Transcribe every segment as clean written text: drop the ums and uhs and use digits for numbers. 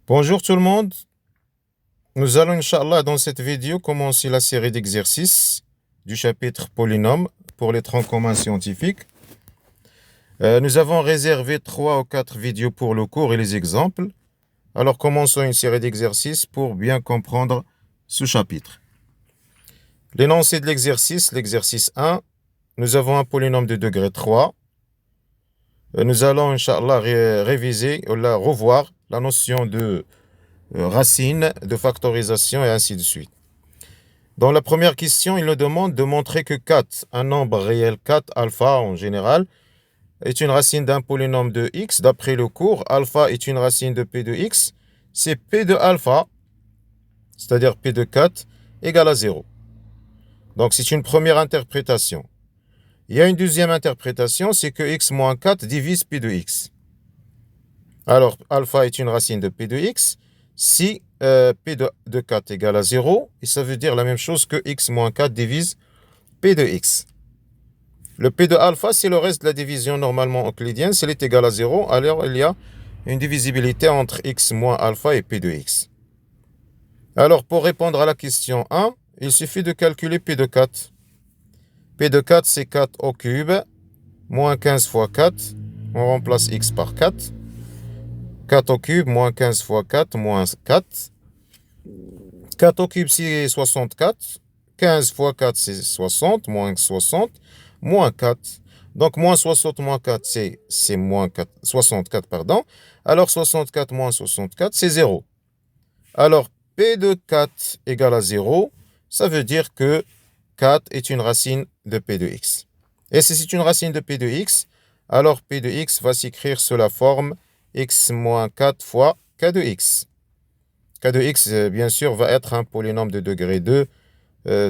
Bonjour tout le monde. Nous allons, Inch'Allah, dans cette vidéo, commencer la série d'exercices du chapitre polynôme pour les troncs communs scientifiques. Nous avons réservé 3 ou 4 vidéos pour le cours et les exemples. Alors, commençons une série d'exercices pour bien comprendre ce chapitre. L'énoncé de l'exercice 1, nous avons un polynôme de degré 3. Nous allons, Inch'Allah, réviser ou revoir la notion de racine, de factorisation et ainsi de suite. Dans la première question, il nous demande de montrer que 4, un nombre réel 4, alpha en général, est une racine d'un polynôme de x. D'après le cours, alpha est une racine de p de x. C'est p de alpha, c'est-à-dire p de 4, égale à 0. Donc c'est une première interprétation. Il y a une deuxième interprétation, c'est que x moins 4 divise p de x. Alors, alpha est une racine de p de x. Si p de 4 égale à 0, et ça veut dire la même chose que x moins 4 divise p de x. Le p de alpha, c'est le reste de la division normalement euclidienne. S'il est égal à 0, alors il y a une divisibilité entre x moins alpha et p de x. Alors, pour répondre à la question 1, il suffit de calculer p de 4. P de 4, c'est 4 au cube, moins 15 fois 4. On remplace x par 4. 4 au cube, moins 15 fois 4, moins 4. 4 au cube, c'est 64. 15 fois 4, c'est 60, moins 60, moins 4. Donc, moins 60 moins 4, c'est moins 4, 64, pardon. Alors, 64 moins 64, c'est 0. Alors, P de 4 égale à 0, ça veut dire que 4 est une racine de P de x. Et si c'est une racine de P de x, alors P de x va s'écrire sous la forme x moins 4 fois k de x. K de x, bien sûr, va être un polynôme de degré 2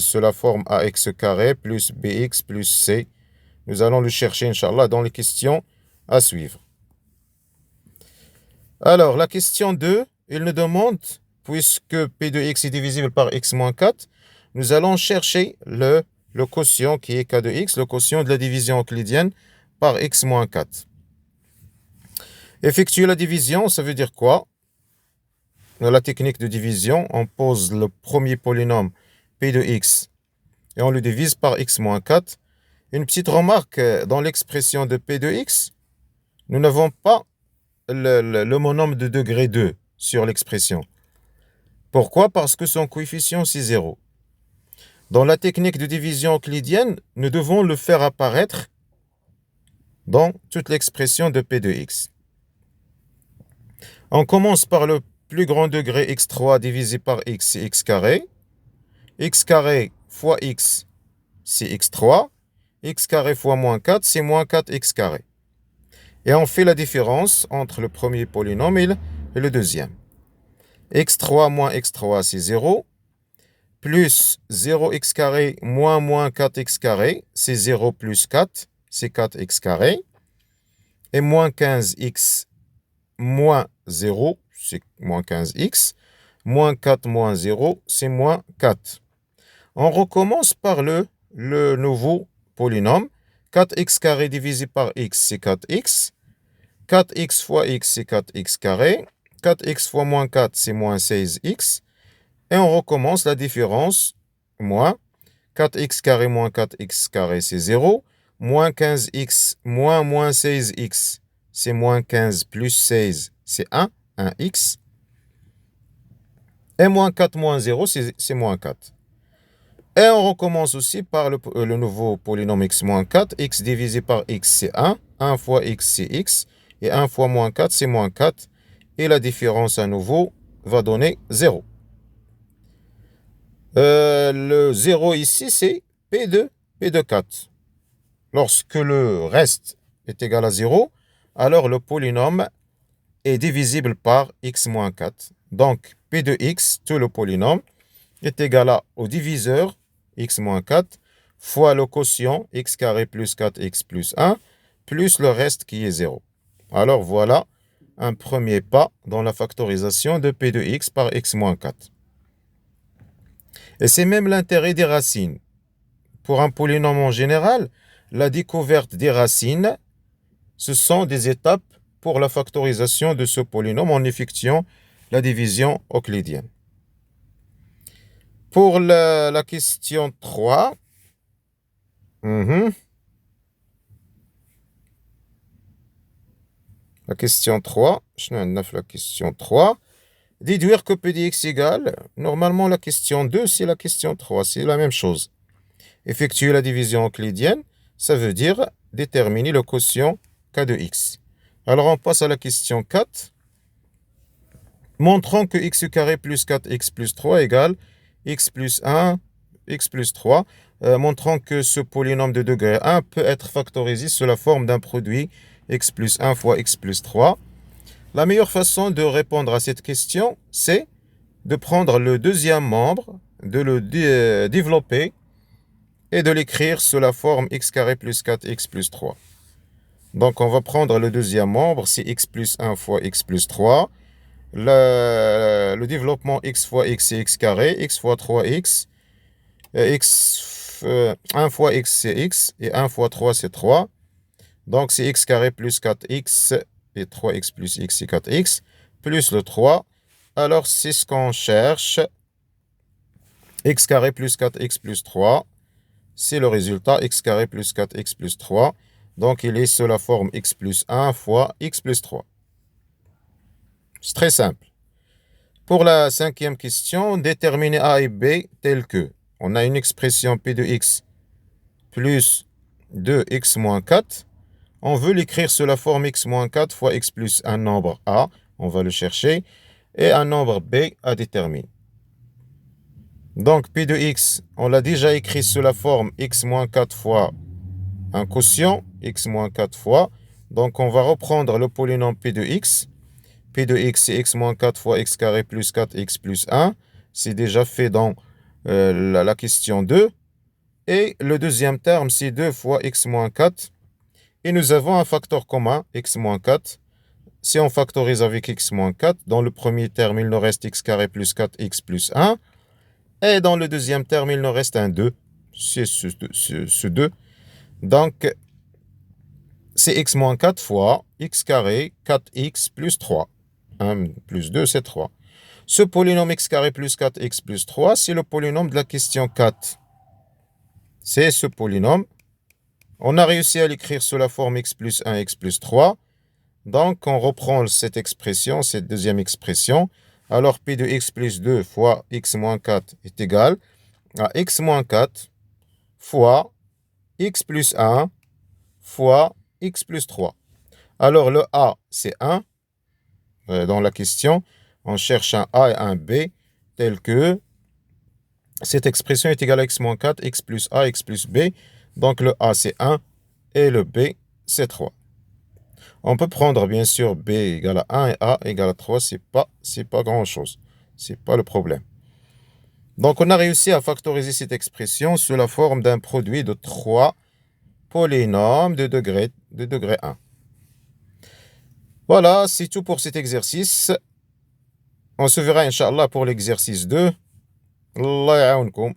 sous la forme ax carré plus bx plus c. Nous allons le chercher, Inch'Allah, dans les questions à suivre. Alors, la question 2, il nous demande, puisque p de x est divisible par x moins 4, nous allons chercher le quotient qui est k de x, le quotient de la division euclidienne par x moins 4. Effectuer la division, ça veut dire quoi? Dans la technique de division, on pose le premier polynôme p de x et on le divise par x moins 4. Une petite remarque, dans l'expression de p de x, nous n'avons pas le monôme de degré 2 sur l'expression. Pourquoi? Parce que son coefficient, c'est 0. Dans la technique de division euclidienne, nous devons le faire apparaître dans toute l'expression de p de x. On commence par le plus grand degré x3 divisé par x, c'est x carré. X carré fois x, c'est x3. X carré fois moins 4, c'est moins 4x carré. Et on fait la différence entre le premier polynôme et le deuxième. x3 moins x3, c'est 0. Plus 0x carré moins 4x carré, c'est 0 plus 4, c'est 4x carré. Et moins 15x moins 0, c'est moins 15x. Moins 4 moins 0, c'est moins 4. On recommence par le nouveau polynôme. 4x carré divisé par x, c'est 4x. 4x fois x, c'est 4x carré. 4x fois moins 4, c'est moins 16x. Et on recommence la différence. Moins 4x carré moins 4x carré, c'est 0. Moins 15x moins 16x, c'est moins 15 plus 16, c'est 1, 1x. Et moins 4 moins 0, c'est moins 4. Et on recommence aussi par le nouveau polynôme x moins 4. X divisé par x, c'est 1. 1 fois x, c'est x. Et 1 fois moins 4, c'est moins 4. Et la différence à nouveau va donner 0. Le 0 ici, c'est P de 4. Lorsque le reste est égal à 0, alors le polynôme est divisible par x moins 4. Donc, P de x, tout le polynôme, est égal au diviseur x moins 4 fois le quotient x carré plus 4x plus 1 plus le reste qui est 0. Alors voilà un premier pas dans la factorisation de p de x par x moins 4. Et c'est même l'intérêt des racines. Pour un polynôme en général, la découverte des racines, ce sont des étapes pour la factorisation de ce polynôme en effectuant la division euclidienne. Pour la question 3, la question 3, je la question 3, déduire que P de x égale, normalement la question 2, c'est la question 3, c'est la même chose. Effectuer la division euclidienne, ça veut dire déterminer le quotient K de x. Alors on passe à la question 4. Montrons que x carré plus 4x plus 3 égale x plus 1, x plus 3. Montrons que ce polynôme de degré 1 peut être factorisé sous la forme d'un produit x plus 1 fois x plus 3. La meilleure façon de répondre à cette question, c'est de prendre le deuxième membre, de le développer et de l'écrire sous la forme x carré plus 4x plus 3. Donc on va prendre le deuxième membre, c'est x plus 1 fois x plus 3. Le développement x fois x, c'est x carré, x fois 3x, 1 fois x, c'est x, et 1 fois 3, c'est 3. Donc, c'est x carré plus 4x, et 3x plus x, c'est 4x, plus le 3. Alors, c'est ce qu'on cherche. X carré plus 4x plus 3, c'est le résultat, x carré plus 4x plus 3. Donc, il est sous la forme x plus 1 fois x plus 3. C'est très simple. Pour la cinquième question, déterminer A et B tel que on a une expression P de x plus 2x moins 4. On veut l'écrire sous la forme x moins 4 fois x plus un nombre A. On va le chercher. Et un nombre B à déterminer. Donc P de x, on l'a déjà écrit sous la forme x moins 4 fois un quotient, x moins 4 fois. Donc on va reprendre le polynôme P de x. P de x, c'est x moins 4 fois x carré plus 4x plus 1. C'est déjà fait dans la question 2. Et le deuxième terme, c'est 2 fois x moins 4. Et nous avons un facteur commun, x moins 4. Si on factorise avec x moins 4, dans le premier terme, il nous reste x carré plus 4x plus 1. Et dans le deuxième terme, il nous reste un 2. C'est ce 2. Donc, c'est x moins 4 fois x carré 4x plus 3. 1 plus 2, c'est 3. Ce polynôme x carré plus 4x plus 3, c'est le polynôme de la question 4. C'est ce polynôme. On a réussi à l'écrire sous la forme x plus 1, x plus 3. Donc, on reprend cette expression, cette deuxième expression. Alors, P de x plus 2 fois x moins 4 est égal à x moins 4 fois x plus 1 fois x plus 3. Alors, le A, c'est 1. Dans la question, on cherche un A et un B, tel que cette expression est égale à x moins 4, x plus A, x plus B. Donc, le A, c'est 1 et le B, c'est 3. On peut prendre, bien sûr, B égale à 1 et A égale à 3. C'est pas grand-chose. C'est pas le problème. Donc, on a réussi à factoriser cette expression sous la forme d'un produit de 3 polynômes de degré 1. Voilà, c'est tout pour cet exercice. On se verra, Inch'Allah, pour l'exercice 2. Allah ya'aounkoum.